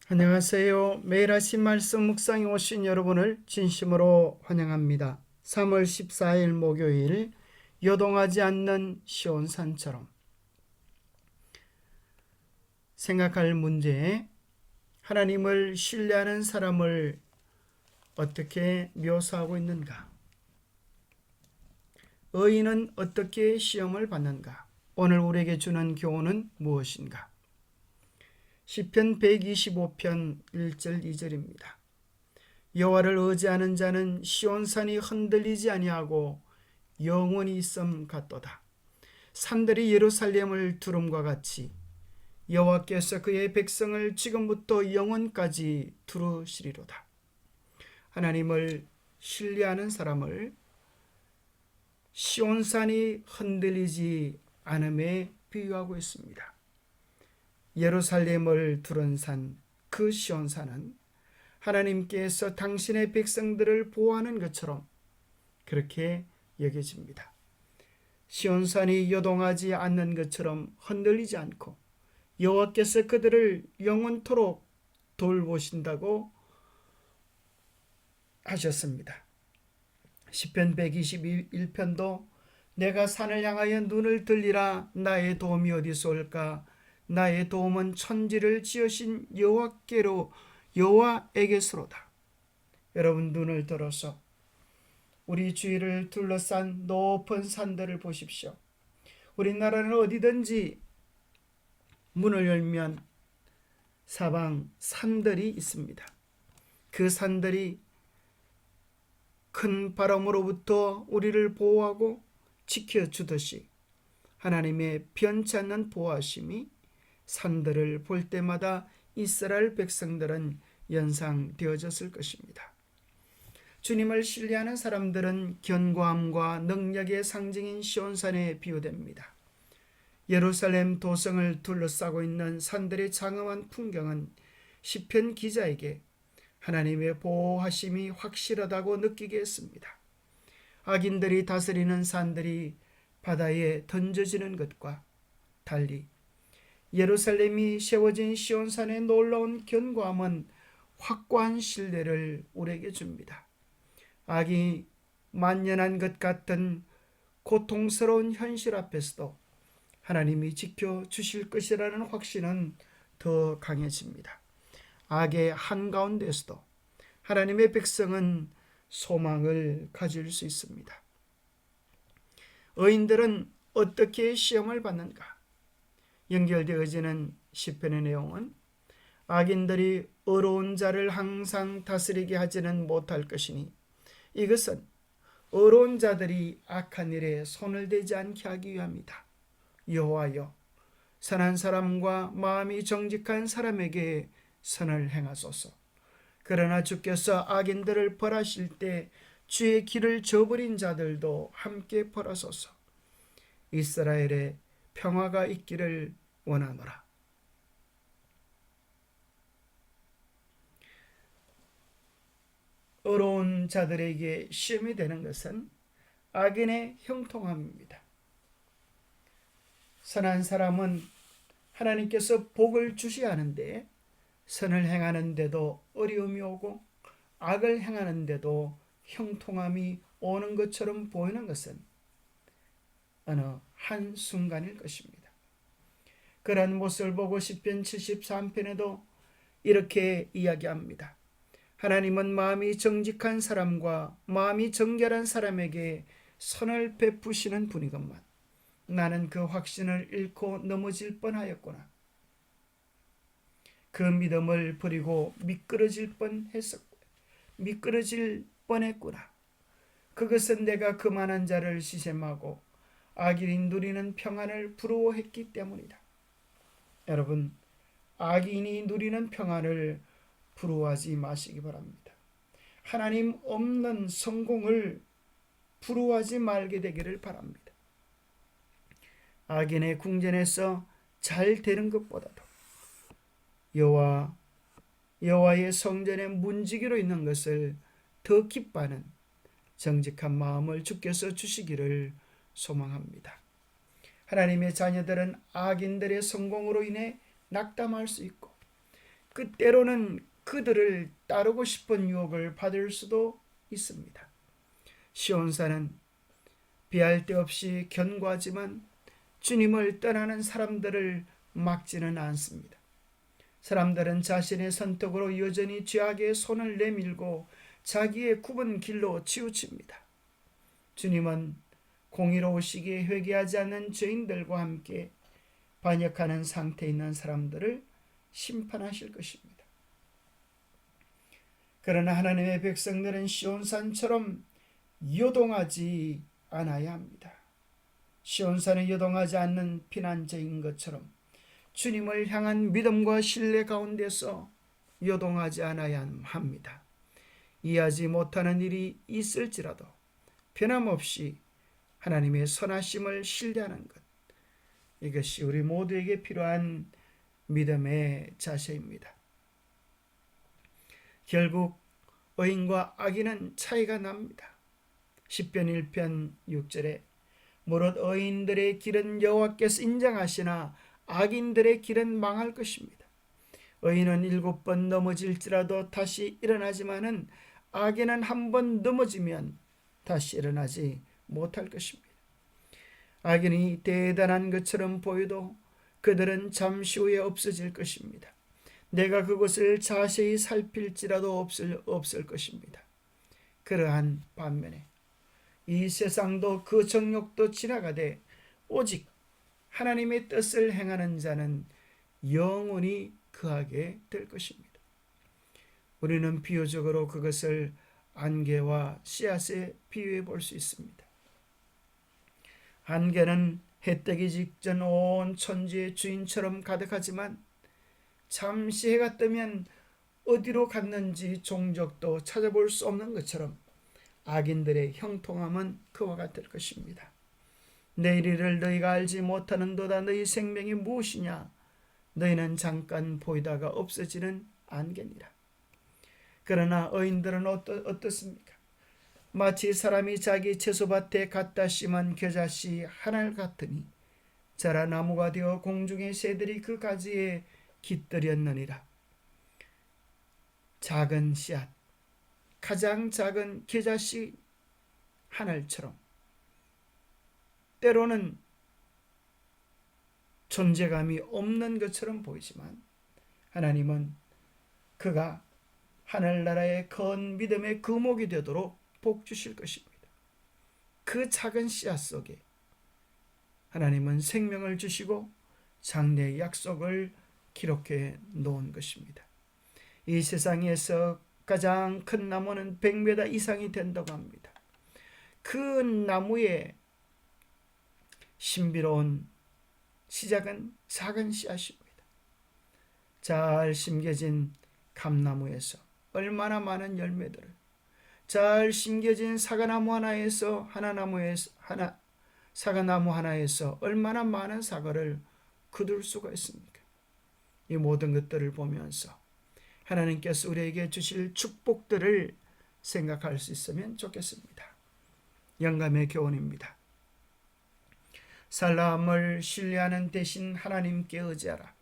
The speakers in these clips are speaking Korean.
안녕하세요. 매일 아침 말씀 묵상에 오신 여러분을 진심으로 환영합니다. 3월 14일 목요일, 요동하지 않는 시온산처럼. 생각할 문제: 하나님을 신뢰하는 사람을 어떻게 묘사하고 있는가? 의인은 어떻게 시험을 받는가? 오늘 우리에게 주는 교훈은 무엇인가? 시편 125편 1절 2절입니다. 여호와를 의지하는 자는 시온산이 흔들리지 아니하고 영원히 있음 같도다. 산들이 예루살렘을 두름과 같이 여호와께서 그의 백성을 지금부터 영원까지 두르시리로다. 하나님을 신뢰하는 사람을 시온산이 흔들리지 않음에 비유하고 있습니다. 예루살렘을 두른 산, 그 시온산은 하나님께서 당신의 백성들을 보호하는 것처럼 그렇게 여겨집니다. 시온산이 요동하지 않는 것처럼 흔들리지 않고 여호와께서 그들을 영원토록 돌보신다고 하셨습니다. 시편 121편도 내가 산을 향하여 눈을 들리라. 나의 도움이 어디서 올까? 나의 도움은 천지를 지으신 여호와에게서로다. 여러분, 눈을 들어서 우리 주위를 둘러싼 높은 산들을 보십시오. 우리나라는 어디든지 문을 열면 사방 산들이 있습니다. 그 산들이 큰 바람으로부터 우리를 보호하고 지켜주듯이 하나님의 변치 않는 보호하심이 산들을 볼 때마다 이스라엘 백성들은 연상되어졌을 것입니다. 주님을 신뢰하는 사람들은 견고함과 능력의 상징인 시온산에 비유됩니다. 예루살렘 도성을 둘러싸고 있는 산들의 장엄한 풍경은 시편 기자에게 하나님의 보호하심이 확실하다고 느끼게 했습니다. 악인들이 다스리는 산들이 바다에 던져지는 것과 달리 예루살렘이 세워진 시온산의 놀라운 견고함은 확고한 신뢰를 우리에게 줍니다. 악이 만연한 것 같은 고통스러운 현실 앞에서도 하나님이 지켜주실 것이라는 확신은 더 강해집니다. 악의 한가운데서도 하나님의 백성은 소망을 가질 수 있습니다. 의인들은 어떻게 시험을 받는가? 연결되어지는 시편의 내용은 악인들이 의로운 자를 항상 다스리게 하지는 못할 것이니 이것은 의로운 자들이 악한 일에 손을 대지 않게 하기 위함이다. 여호와여, 선한 사람과 마음이 정직한 사람에게 선을 행하소서. 그러나 주께서 악인들을 벌하실 때 주의 길을 저버린 자들도 함께 벌하소서. 이스라엘에 평화가 있기를 원하노라. 의로운 자들에게 시험이 되는 것은 악인의 형통함입니다. 선한 사람은 하나님께서 복을 주셔야 하는데 선을 행하는데도 어려움이 오고 악을 행하는데도 형통함이 오는 것처럼 보이는 것은 어느 한순간일 것입니다. 그런 모습을 보고 시편 73편에도 이렇게 이야기합니다. 하나님은 마음이 정직한 사람과 마음이 정결한 사람에게 선을 베푸시는 분이건만 나는 그 확신을 잃고 넘어질 뻔하였구나. 그 믿음을 버리고 미끄러질 뻔했구나. 그것은 내가 그만한 자를 시샘하고 악인이 누리는 평안을 부러워했기 때문이다. 여러분, 악인이 누리는 평안을 부러워하지 마시기 바랍니다. 하나님 없는 성공을 부러워하지 말게 되기를 바랍니다. 악인의 궁전에서 잘 되는 것보다도 여호와의 성전에 문지기로 있는 것을 더 기뻐하는 정직한 마음을 주께서 주시기를 소망합니다. 하나님의 자녀들은 악인들의 성공으로 인해 낙담할 수 있고 때로는 그들을 따르고 싶은 유혹을 받을 수도 있습니다. 시온산은 비할 데 없이 견고하지만 주님을 떠나는 사람들을 막지는 않습니다. 사람들은 자신의 선택으로 여전히 죄악에 손을 내밀고 자기의 굽은 길로 치우칩니다. 주님은 공의로우시기에 회개하지 않는 죄인들과 함께 반역하는 상태에 있는 사람들을 심판하실 것입니다. 그러나 하나님의 백성들은 시온산처럼 요동하지 않아야 합니다. 시온산에 요동하지 않는 피난처인 것처럼 주님을 향한 믿음과 신뢰 가운데서 요동하지 않아야 합니다. 이해하지 못하는 일이 있을지라도 변함없이 하나님의 선하심을 신뢰하는 것, 이것이 우리 모두에게 필요한 믿음의 자세입니다. 결국 의인과 악인은 차이가 납니다. 시편 1편 6절에 무릇 의인들의 길은 여호와께서 인정하시나 악인들의 길은 망할 것입니다. 의인은 7번 넘어질지라도 다시 일어나지만은 악인은 한 번 넘어지면 다시 일어나지 못할 것입니다. 악인이 대단한 것처럼 보여도 그들은 잠시 후에 없어질 것입니다. 내가 그것을 자세히 살필지라도 없을 것입니다. 그러한 반면에 이 세상도 그 정욕도 지나가되 오직 하나님의 뜻을 행하는 자는 영원히 거하게 될 것입니다. 우리는 비유적으로 그것을 안개와 씨앗에 비유해 볼 수 있습니다. 안개는 해 뜨기 직전 온 천지의 주인처럼 가득하지만 잠시 해가 뜨면 어디로 갔는지 종적도 찾아볼 수 없는 것처럼 악인들의 형통함은 그와 같을 것입니다. 내일 일을 너희가 알지 못하는도다. 너희 생명이 무엇이냐? 너희는 잠깐 보이다가 없어지는 안개니라. 그러나 의인들은 어떻습니까? 마치 사람이 자기 채소밭에 갖다 심은 겨자씨 하나 같으니 자라 나무가 되어 공중의 새들이 그 가지에 깃들였느니라. 작은 씨앗, 가장 작은 겨자씨 하늘처럼 때로는 존재감이 없는 것처럼 보이지만 하나님은 그가 하늘나라의 큰 믿음의 거목이 되도록 복 주실 것입니다. 그 작은 씨앗 속에 하나님은 생명을 주시고 장래의 약속을 기록해 놓은 것입니다. 이 세상에서 가장 큰 나무는 100m 이상이 된다고 합니다. 그 나무의 신비로운 시작은 작은 씨앗입니다. 잘 심겨진 감나무에서 얼마나 많은 열매들을, 잘 심겨진 사과나무 하나에서 사과나무 하나에서 얼마나 많은 사과를 거둘 수가 있습니까? 이 모든 것들을 보면서 하나님께서 우리에게 주실 축복들을 생각할 수 있으면 좋겠습니다. 영감의 교훈입니다. 사람을 신뢰하는 대신 하나님께 의지하라.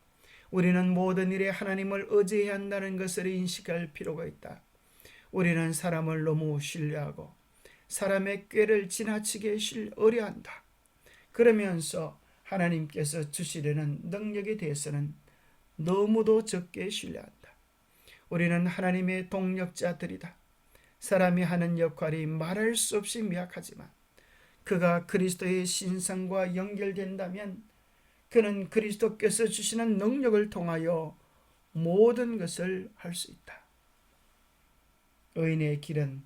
우리는 모든 일에 하나님을 의지해야 한다는 것을 인식할 필요가 있다. 우리는 사람을 너무 신뢰하고 사람의 꾀를 지나치게 의뢰한다. 그러면서 하나님께서 주시려는 능력에 대해서는 너무도 적게 신뢰한다. 우리는 하나님의 동력자들이다. 사람이 하는 역할이 말할 수 없이 미약하지만 그가 그리스도의 신성과 연결된다면 그는 그리스도께서 주시는 능력을 통하여 모든 것을 할 수 있다. 의인의 길은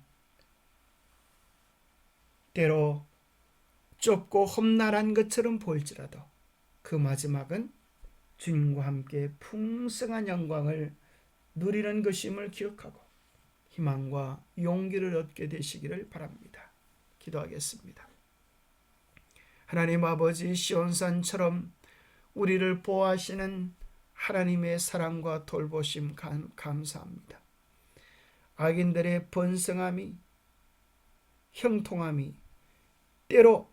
때로 좁고 험난한 것처럼 보일지라도 그 마지막은 주님과 함께 풍성한 영광을 누리는 것임을 기억하고 희망과 용기를 얻게 되시기를 바랍니다. 기도하겠습니다. 하나님 아버지, 시온산처럼 우리를 보호하시는 하나님의 사랑과 돌보심 감사합니다. 악인들의 번성함이, 형통함이 때로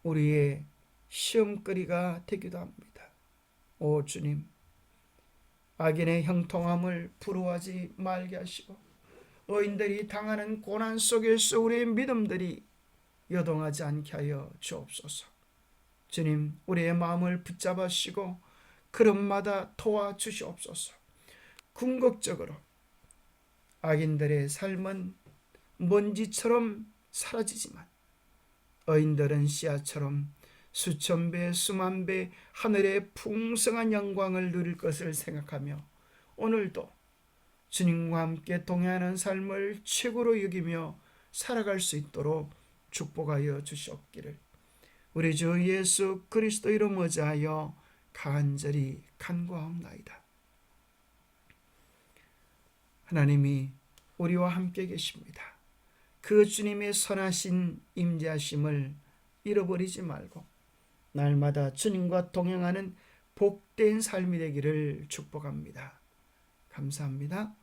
우리의 시험거리가 되기도 합니다. 오 주님, 악인의 형통함을 부러워하지 말게 하시고 의인들이 당하는 고난 속에서 우리의 믿음들이 요동하지 않게 하여 주옵소서. 주님, 우리의 마음을 붙잡으시고 걸음마다 도와주시옵소서. 궁극적으로 악인들의 삶은 먼지처럼 사라지지만 의인들은 씨앗처럼 수천 배, 수만 배 하늘의 풍성한 영광을 누릴 것을 생각하며 오늘도 주님과 함께 동행하는 삶을 최고로 여기며 살아갈 수 있도록 축복하여 주시옵기를 우리 주 예수 그리스도 이름 의지하여 간절히 간구하옵나이다. 하나님이 우리와 함께 계십니다. 그 주님의 선하신 임재하심을 잃어버리지 말고 날마다 주님과 동행하는 복된 삶이 되기를 축복합니다. 감사합니다.